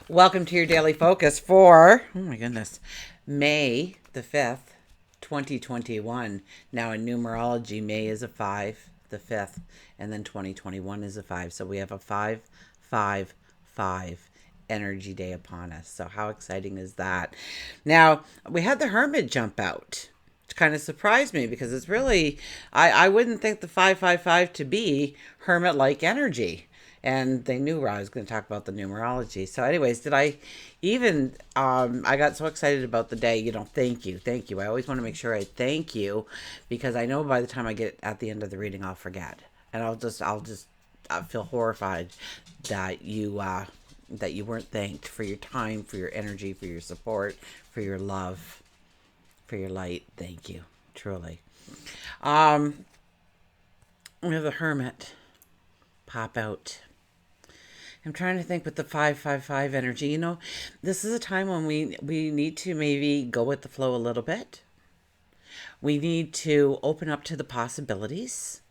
Welcome to your daily focus for, oh my goodness, May the 5th, 2021. Now in numerology, May is a 5, the 5th, and then 2021 is a 5. So we have a 555 energy day upon us. So how exciting is that? Now, we had the Hermit jump out. Which kind of surprised me because it's really, I wouldn't think the 555 to be Hermit like energy, and they knew I was going to talk about the numerology. So, anyways, did I even? I got so excited about the day. Thank you, thank you. I always want to make sure I thank you because I know by the time I get at the end of the reading, I'll forget, and I feel horrified that you weren't thanked for your time, for your energy, for your support, for your love, for your light. Thank you, truly. Um, we have the Hermit pop out. I'm trying to think with the 555 energy. This is a time when we need to maybe go with the flow a little bit. We need to open up to the possibilities.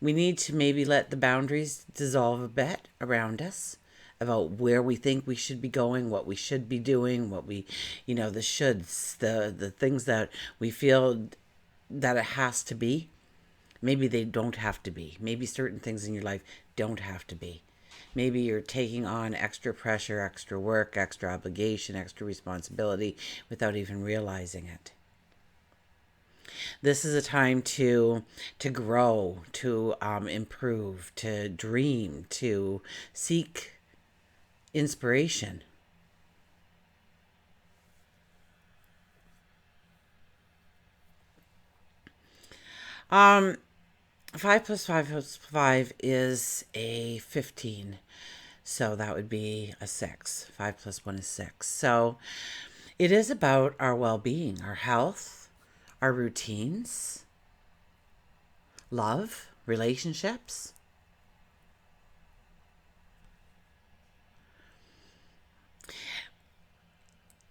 We need to maybe let the boundaries dissolve a bit around us about where we think we should be going, what we should be doing, the shoulds, the things that we feel that it has to be. Maybe they don't have to be. Maybe certain things in your life don't have to be. Maybe you're taking on extra pressure, extra work, extra obligation, extra responsibility without even realizing it. This is a time to grow, to improve, to dream, to seek inspiration. Um, 5 plus 5 is a 15. So that would be a 6. 5 plus 1 is 6. So it is about our well being, our health, our routines, love, relationships.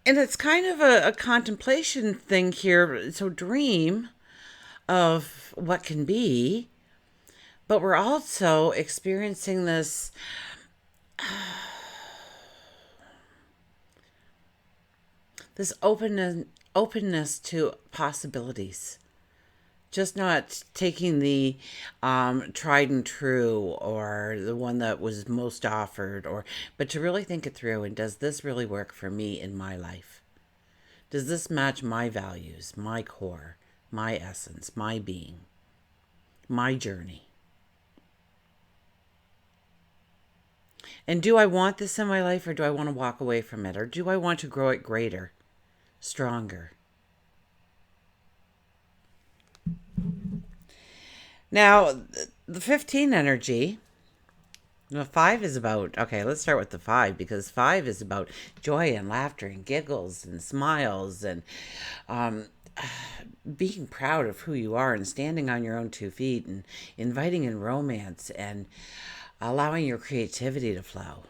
And it's kind of a contemplation thing here. So, dream of what can be, but we're also experiencing this openness to possibilities. Just not taking the tried and true or the one that was most offered, but to really think it through. And does this really work for me in my life? Does this match my values, my core, my essence, my being, my journey? And do I want this in my life, or do I want to walk away from it? Or do I want to grow it greater, stronger? Now, the 15 energy, the 5 is about, okay, let's start with the 5 because 5 is about joy and laughter and giggles and smiles and um, being proud of who you are and standing on your own 2 feet and inviting in romance and allowing your creativity to flow.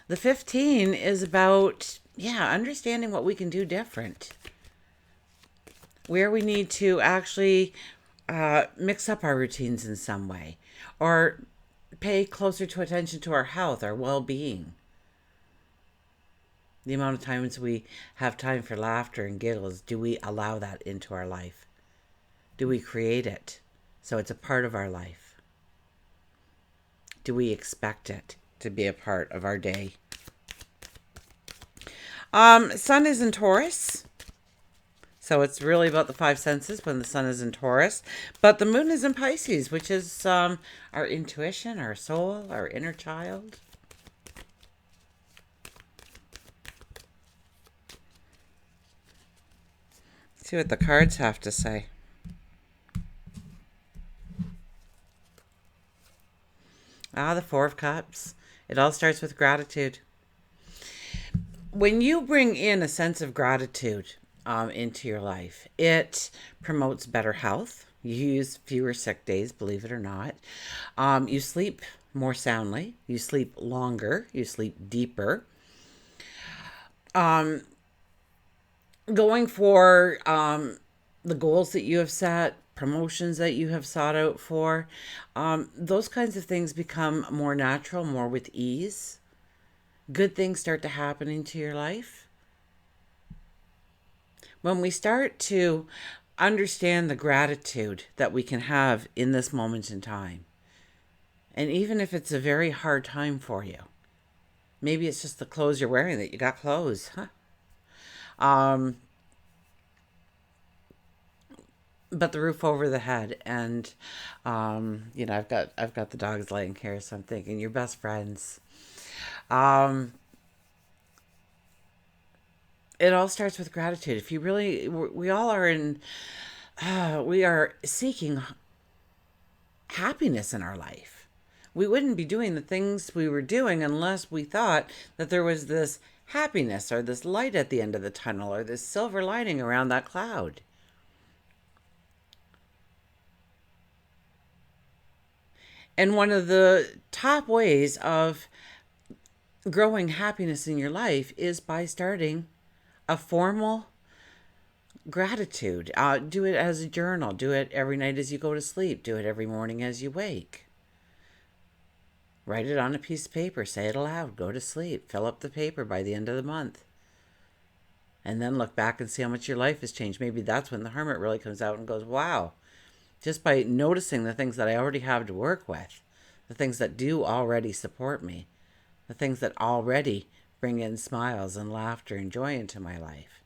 The 15 is about, understanding what we can do different, where we need to actually mix up our routines in some way, or pay closer to attention to our health, our well being. The amount of times we have time for laughter and giggles, do we allow that into our life? Do we create it so it's a part of our life? Do we expect it to be a part of our day? Sun is in Taurus. So it's really about the 5 senses when the sun is in Taurus. But the moon is in Pisces, which is our intuition, our soul, our inner child. Let's see what the cards have to say. The 4 of Cups. It all starts with gratitude. When you bring in a sense of gratitude into your life, it promotes better health. You use fewer sick days, believe it or not. You sleep more soundly. You sleep longer. You sleep deeper. Going for the goals that you have set, promotions that you have sought out for, those kinds of things become more natural, more with ease. Good things start to happen into your life. When we start to understand the gratitude that we can have in this moment in time, and even if it's a very hard time for you, maybe it's just the clothes you're wearing that you got clothes, huh? But the roof over the head, and I've got the dogs laying here, so I'm thinking your best friends. Um, it all starts with gratitude. If you really, we all are in, we are seeking happiness in our life. We wouldn't be doing the things we were doing unless we thought that there was this happiness or this light at the end of the tunnel or this silver lining around that cloud. And one of the top ways of growing happiness in your life is by starting a formal gratitude. Do it as a journal. Do it every night as you go to sleep. Do it every morning as you wake. Write it on a piece of paper. Say it aloud. Go to sleep. Fill up the paper by the end of the month. And then look back and see how much your life has changed. Maybe that's when the hermit really comes out and goes, wow, just by noticing the things that I already have to work with, the things that do already support me, the things that already bring in smiles and laughter and joy into my life.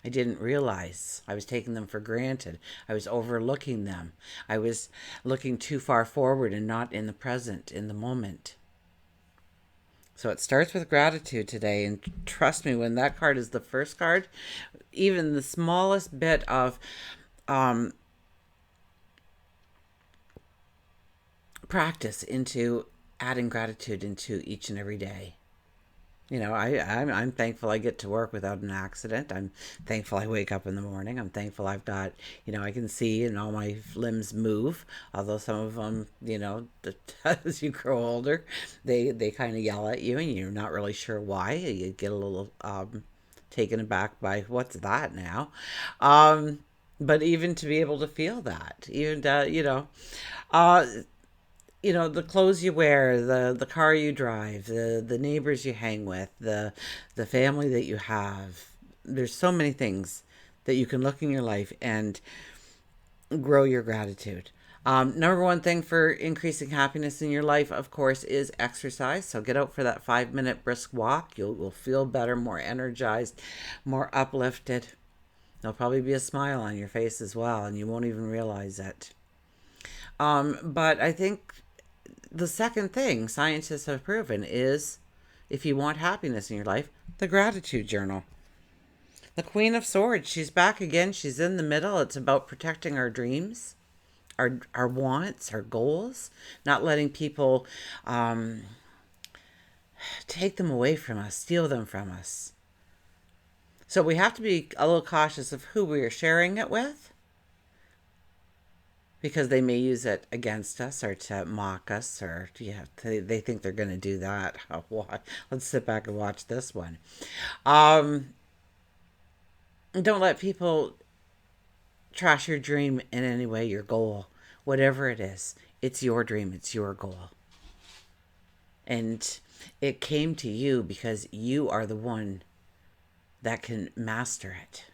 I didn't realize I was taking them for granted. I was overlooking them. I was looking too far forward and not in the present, in the moment. So it starts with gratitude today. And trust me, when that card is the first card, even the smallest bit of practice into adding gratitude into each and every day. I'm thankful I get to work without an accident. I'm thankful I wake up in the morning. I'm thankful I've got, I can see and all my limbs move. Although some of them, as you grow older, they kind of yell at you and you're not really sure why. You get a little taken aback by what's that now. But even to be able to feel that, even the clothes you wear, the car you drive, the neighbors you hang with, the family that you have. There's so many things that you can look in your life and grow your gratitude. Number one thing for increasing happiness in your life, of course, is exercise. So get out for that 5-minute brisk walk. You'll feel better, more energized, more uplifted. There'll probably be a smile on your face as well, and you won't even realize it. But I think the second thing scientists have proven is, if you want happiness in your life, the gratitude journal. The Queen of Swords, she's back again. She's in the middle. It's about protecting our dreams, our wants, our goals, not letting people take them away from us, steal them from us. So we have to be a little cautious of who we are sharing it with, because they may use it against us or to mock us, or they think they're going to do that. Let's sit back and watch this one. Don't let people trash your dream in any way, your goal, whatever it is. It's your dream. It's your goal. And it came to you because you are the one that can master it.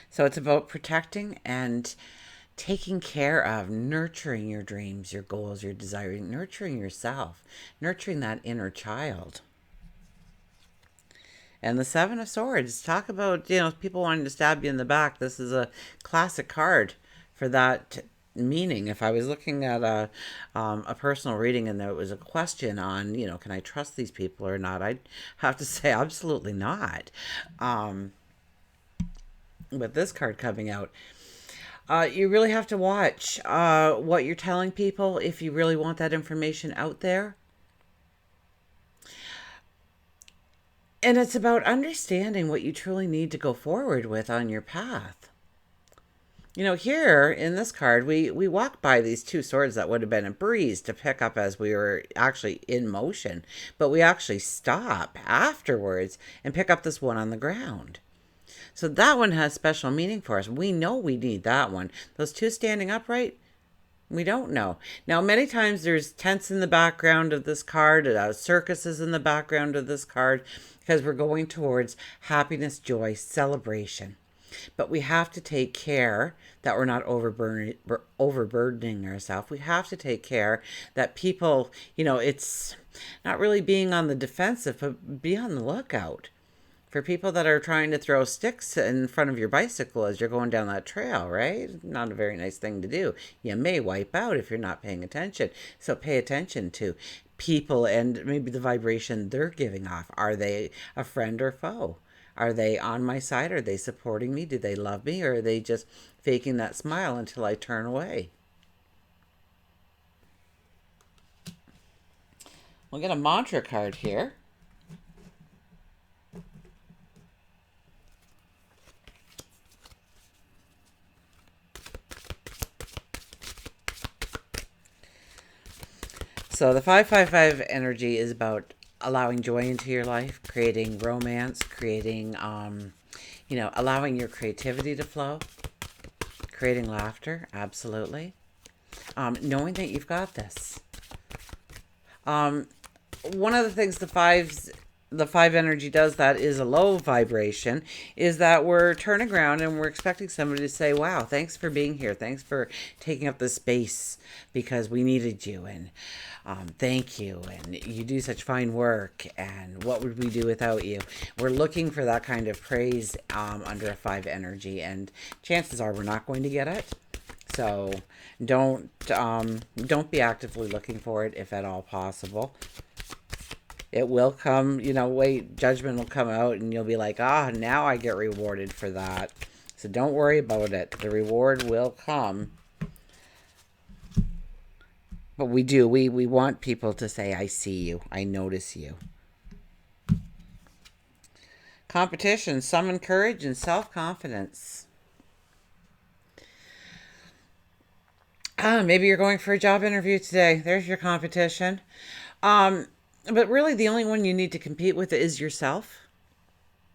So it's about protecting and taking care of, nurturing your dreams, your goals, your desires, nurturing yourself, nurturing that inner child. And the Seven of Swords, talk about, people wanting to stab you in the back. This is a classic card for that meaning. If I was looking at a personal reading and there was a question on, can I trust these people or not, I'd have to say absolutely not. With this card coming out, you really have to watch what you're telling people if you really want that information out there. And it's about understanding what you truly need to go forward with on your path. Here in this card, we walk by these two swords that would have been a breeze to pick up as we were actually in motion, but we actually stop afterwards and pick up this one on the ground. So that one has special meaning for us. We know we need that one. Those two standing upright, we don't know. Now, many times there's tents in the background of this card, circuses in the background of this card, because we're going towards happiness, joy, celebration. But we have to take care that we're not overburdening ourselves. We have to take care that people, it's not really being on the defensive, but be on the lookout for people that are trying to throw sticks in front of your bicycle as you're going down that trail, right? Not a very nice thing to do. You may wipe out if you're not paying attention. So pay attention to people and maybe the vibration they're giving off. Are they a friend or foe? Are they on my side? Are they supporting me? Do they love me? Or are they just faking that smile until I turn away? We'll get a mantra card here. So the 555 energy is about allowing joy into your life, creating romance, creating, allowing your creativity to flow, creating laughter, absolutely. Knowing that you've got this. One of the things the five energy does that is a low vibration is that we're turning around and we're expecting somebody to say, wow, thanks for being here. Thanks for taking up the space because we needed you. And thank you. And you do such fine work. And what would we do without you? We're looking for that kind of praise under a five energy. And chances are we're not going to get it. So don't be actively looking for it if at all possible. It will come, judgment will come out and you'll be like, now I get rewarded for that. So don't worry about it. The reward will come. But we want people to say, I see you, I notice you. Competition, summon courage and self-confidence. Maybe you're going for a job interview today. There's your competition. But really, the only one you need to compete with is yourself.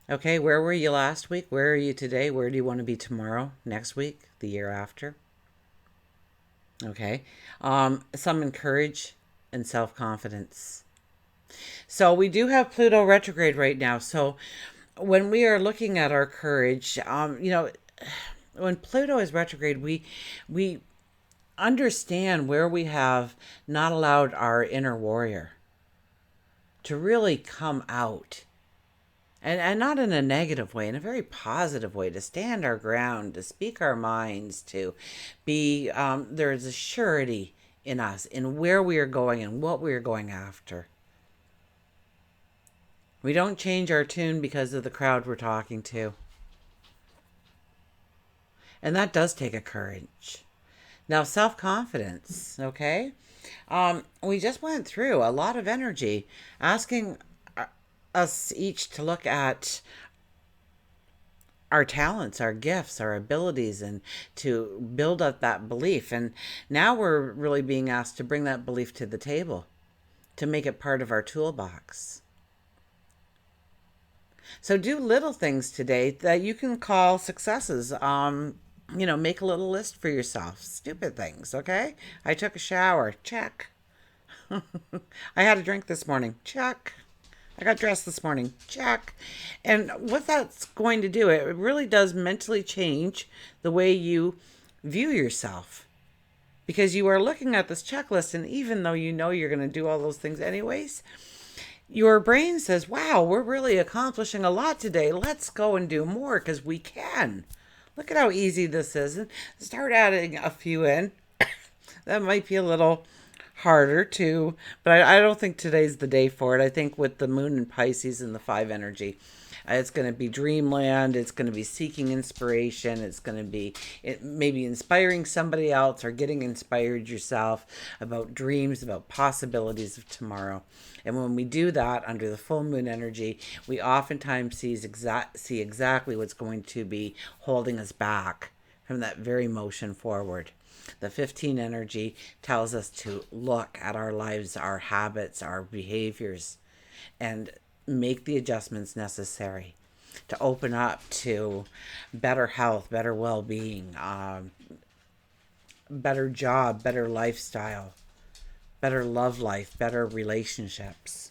Okay, where were you last week? Where are you today? Where do you want to be tomorrow, next week, the year after? Okay, summon courage and self-confidence. So we do have Pluto retrograde right now. So when we are looking at our courage, when Pluto is retrograde, we understand where we have not allowed our inner warrior to really come out. And not in a negative way, in a very positive way, to stand our ground, to speak our minds, to be, there's a surety in us, in where we are going and what we are going after. We don't change our tune because of the crowd we're talking to. And that does take a courage. Now, self-confidence, okay? We just went through a lot of energy asking us each to look at our talents, our gifts, our abilities, and to build up that belief. And now we're really being asked to bring that belief to the table, to make it part of our toolbox. So do little things today that you can call successes. Make a little list for yourself. Stupid things, okay? I took a shower. Check. I had a drink this morning. Check. I got dressed this morning. Check. And what that's going to do, it really does mentally change the way you view yourself. Because you are looking at this checklist, and even though you know you're going to do all those things anyways, your brain says, wow, we're really accomplishing a lot today. Let's go and do more because we can. Look at how easy this is. And start adding a few in. That might be a little harder too, but I don't think today's the day for it. I think with the moon and Pisces and the five energy, it's going to be dreamland. It's going to be seeking inspiration. It's going to be maybe inspiring somebody else or getting inspired yourself about dreams, about possibilities of tomorrow. And when we do that under the full moon energy, we oftentimes see exactly what's going to be holding us back from that very motion forward. The 15 energy tells us to look at our lives, our habits, our behaviors, and make the adjustments necessary to open up to better health, better well-being, better job, better lifestyle, better love life, better relationships.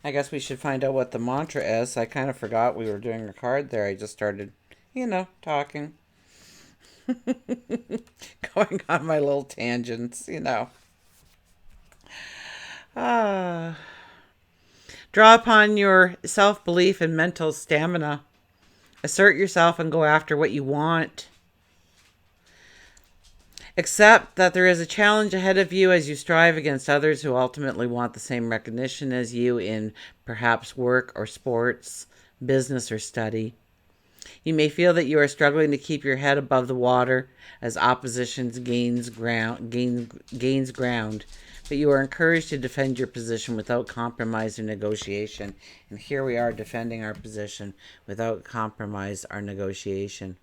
I guess we should find out what the mantra is. I kind of forgot we were doing a card there. I just started, talking. Going on my little tangents. Ah. Draw upon your self-belief and mental stamina. Assert yourself and go after what you want. Accept that there is a challenge ahead of you as you strive against others who ultimately want the same recognition as you in perhaps work or sports, business or study. You may feel that you are struggling to keep your head above the water as opposition gains ground, but you are encouraged to defend your position without compromise or negotiation. And here we are defending our position without compromise or negotiation.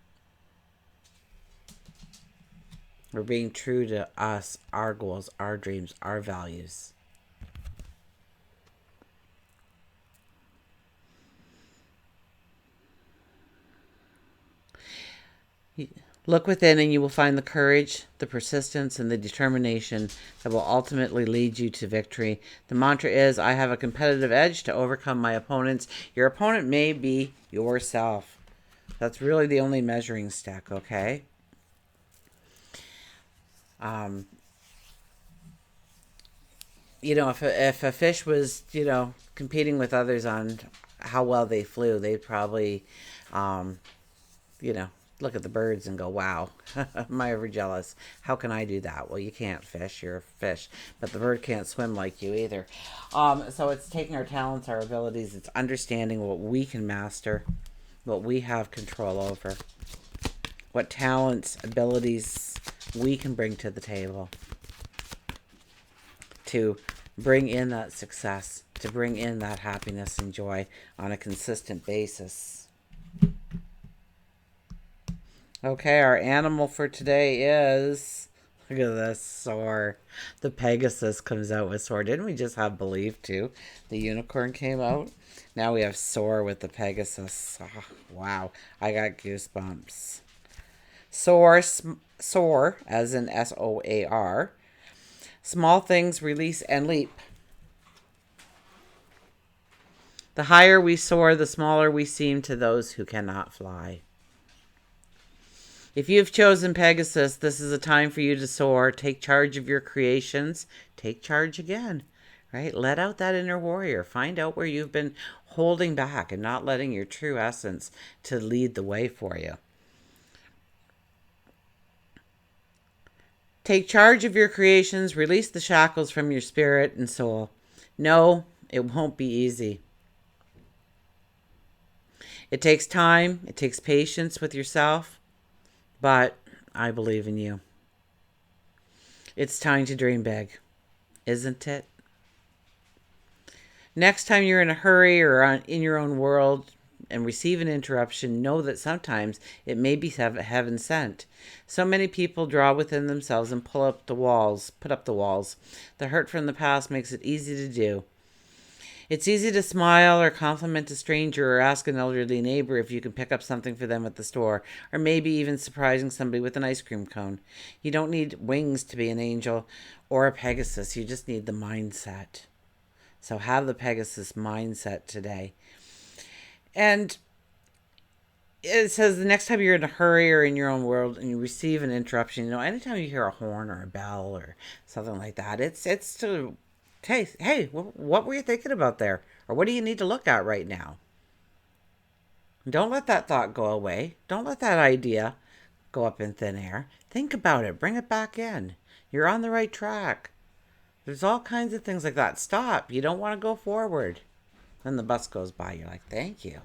We're being true to us, our goals, our dreams, our values. Look within and you will find the courage, the persistence, and the determination that will ultimately lead you to victory. The mantra is, I have a competitive edge to overcome my opponents. Your opponent may be yourself. That's really the only measuring stick, okay? If a fish was, competing with others on how well they flew, they'd probably, look at the birds and go, wow, am I ever jealous? How can I do that? Well, you can't fish. You're a fish. But the bird can't swim like you either. So it's taking our talents, our abilities. It's understanding what we can master, what we have control over, what talents, abilities we can bring to the table to bring in that success, to bring in that happiness and joy on a consistent basis. Okay, our animal for today is, look at this, soar. The pegasus comes out with soar. Didn't we just have believe too? The unicorn came out. Now we have soar with the pegasus. Oh, wow, I got goosebumps. Soar, as in SOAR. Small things release and leap. The higher we soar, the smaller we seem to those who cannot fly. If you've chosen Pegasus, this is a time for you to soar. Take charge of your creations. Take charge again, right? Let out that inner warrior. Find out where you've been holding back and not letting your true essence to lead the way for you. Take charge of your creations. Release the shackles from your spirit and soul. No, it won't be easy. It takes time. It takes patience with yourself. But I believe in you. It's time to dream big, isn't it? Next time you're in a hurry or in your own world and receive an interruption, know that sometimes it may be heaven sent. So many people draw within themselves and put up the walls. The hurt from the past makes it easy to do. It's easy to smile or compliment a stranger or ask an elderly neighbor if you can pick up something for them at the store, or maybe even surprising somebody with an ice cream cone. You don't need wings to be an angel or a Pegasus. You just need the mindset. So have the Pegasus mindset today. And it says the next time you're in a hurry or in your own world and you receive an interruption, anytime you hear a horn or a bell or something like that, it's to... Hey, what were you thinking about there? Or what do you need to look at right now? Don't let that thought go away. Don't let that idea go up in thin air. Think about it. Bring it back in. You're on the right track. There's all kinds of things like that. Stop. You don't want to go forward. Then the bus goes by. You're like, thank you.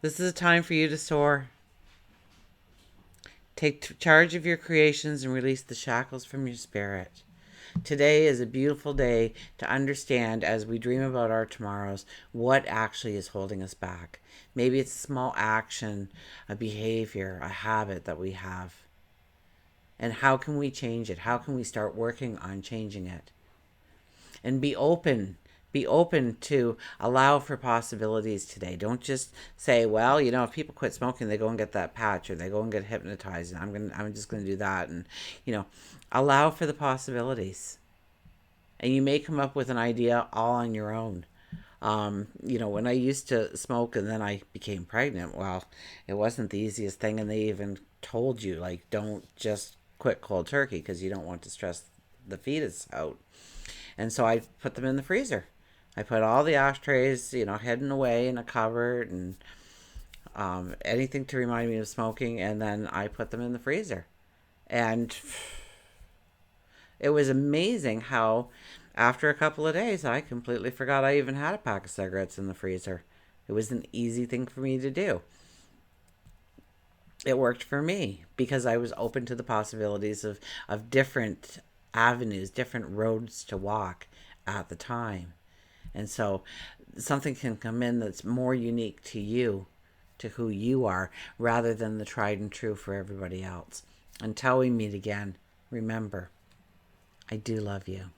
This is a time for you to soar. Take charge of your creations and release the shackles from your spirit. Today is a beautiful day to understand, as we dream about our tomorrows, what actually is holding us back. Maybe it's a small action, a behavior, a habit that we have. And how can we change it? How can we start working on changing it? And be open. Be open to allow for possibilities today. Don't just say, well, if people quit smoking, they go and get that patch, or they go and get hypnotized, and I'm just gonna do that. And allow for the possibilities. And you may come up with an idea all on your own. When I used to smoke and then I became pregnant, well, it wasn't the easiest thing. And they even told you, like, don't just quit cold turkey because you don't want to stress the fetus out. And so I put them in the freezer. I put all the ashtrays, hidden away in a cupboard, and anything to remind me of smoking. And then I put them in the freezer. And it was amazing how after a couple of days, I completely forgot I even had a pack of cigarettes in the freezer. It was an easy thing for me to do. It worked for me because I was open to the possibilities of different avenues, different roads to walk at the time. And so something can come in that's more unique to you, to who you are, rather than the tried and true for everybody else. Until we meet again, remember, I do love you.